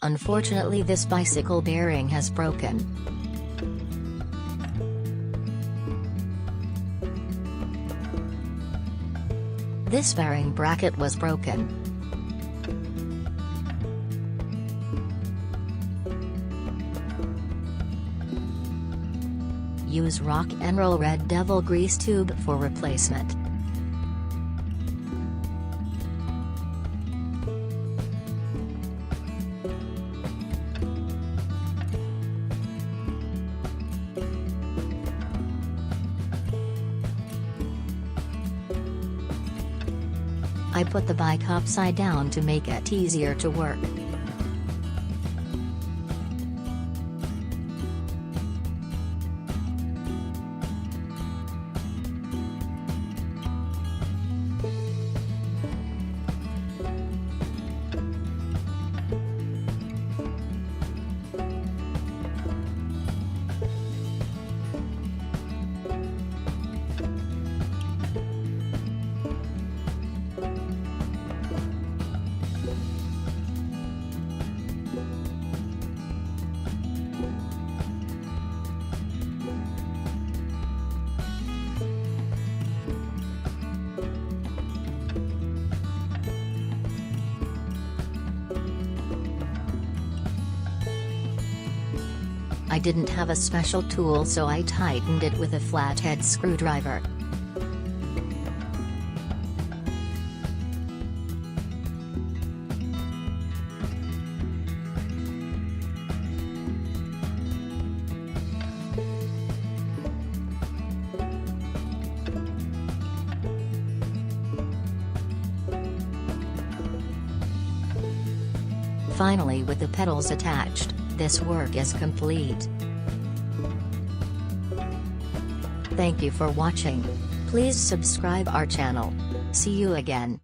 Unfortunately, this bicycle bearing has broken. This bearing bracket was broken. Use Rock and Roll Red Devil grease tube for replacement. I put the bike upside down to make it easier to work. I didn't have a special tool, so I tightened it with a flathead screwdriver. Finally, with the pedals attached, this work is complete. Thank you for watching. Please subscribe our channel. See you again.